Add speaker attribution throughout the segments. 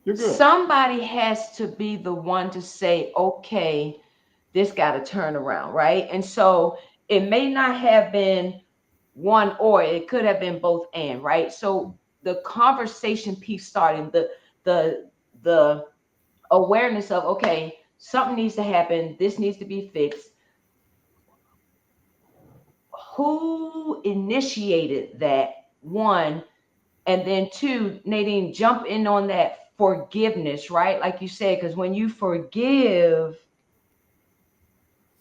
Speaker 1: You're good.
Speaker 2: somebody has to be the one to say, okay, this got to turn around, right? And so it may not have been one or, it could have been both and, right? So the conversation piece starting, the the awareness of, okay, something needs to happen, this needs to be fixed. Who initiated that? One. And then two, Nadine, jump in on that forgiveness, right? Like you said, because when you forgive,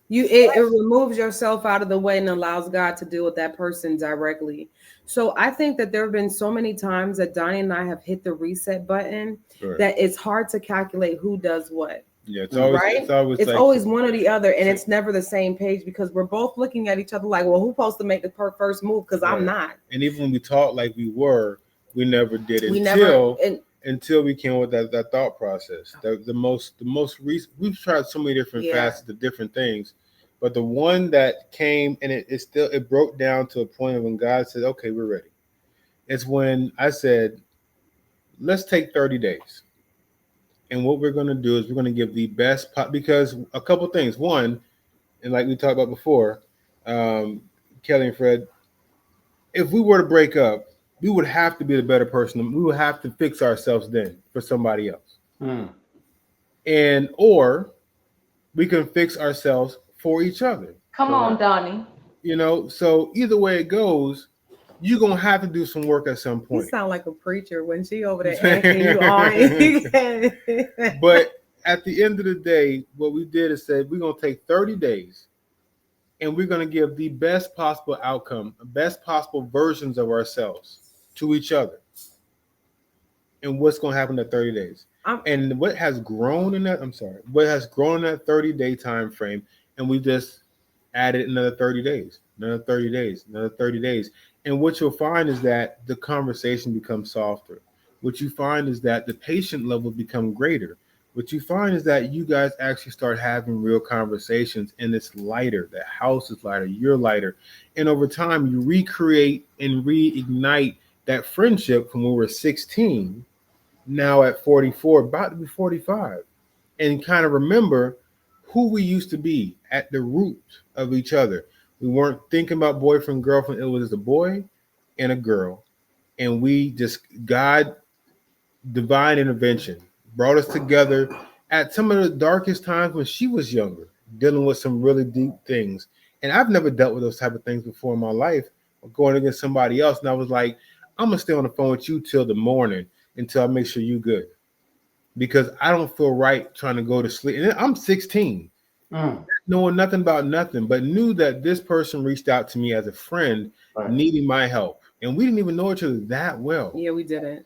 Speaker 3: It removes yourself out of the way and allows God to deal with that person directly. So I think that there have been so many times that Donnie and I have hit the reset button
Speaker 1: Right.
Speaker 3: that it's hard to calculate who does what.
Speaker 1: Yeah,
Speaker 3: Right?
Speaker 1: it's
Speaker 3: It's
Speaker 1: like
Speaker 3: always one or the other, and it's never the same page because we're both looking at each other like, well, who's supposed to make the first move? Because I'm
Speaker 1: right.
Speaker 3: not.
Speaker 1: And even when we talked like we were, we never did
Speaker 3: We never.
Speaker 1: until we came with that thought process. The most recent, we've tried so many different
Speaker 3: Yeah.
Speaker 1: facets of different things, but the one that came and it broke down to a point of when God said, "Okay, we're ready." It's when I said, "Let's take 30 days." And what we're going to do is we're going to give the best because a couple things. One, and like we talked about before, um, Kelly and Fred, if we were to break up, we would have to be the better person. We would have to fix ourselves then for somebody else.
Speaker 2: mm,
Speaker 1: And or we can fix ourselves for each other.
Speaker 2: come on,
Speaker 1: Correct.
Speaker 2: Donnie.
Speaker 1: So either way it goes, you're gonna have to do some work at some
Speaker 3: You
Speaker 1: point.
Speaker 3: sound like a preacher when she over there asking you on.
Speaker 1: But at the end of the day, what we did is said we're gonna take 30 days and we're gonna give the best possible outcome, best possible versions of ourselves to each other. And what's going to happen in 30 days. And what has grown in that, what has grown in that 30-day time frame, and we just added another 30 days, another 30 days, another 30 days. And what you'll find is that the conversation becomes softer. What you find is that the patient level become greater. What you find is that you guys actually start having real conversations and it's lighter. The house is lighter, you're lighter. And over time, you recreate and reignite that friendship from when we were 16 now at 44, about to be 45, and kind of remember who we used to be at the root of each other. We weren't thinking about boyfriend, girlfriend. It was a boy and a girl. And we just, God, divine intervention, brought us together at some of the darkest times when she was younger, dealing with some really deep things. And I've never dealt with those type of things before in my life, going against somebody else. And I was like, I'm going to stay on the phone with you till the morning until I make sure you good, because I don't feel right trying to go to sleep. And I'm 16, knowing nothing about nothing, but knew that this person reached out to me as a friend,
Speaker 2: Right.
Speaker 1: needing my help, and we didn't even know each other that well.
Speaker 3: Yeah, we didn't.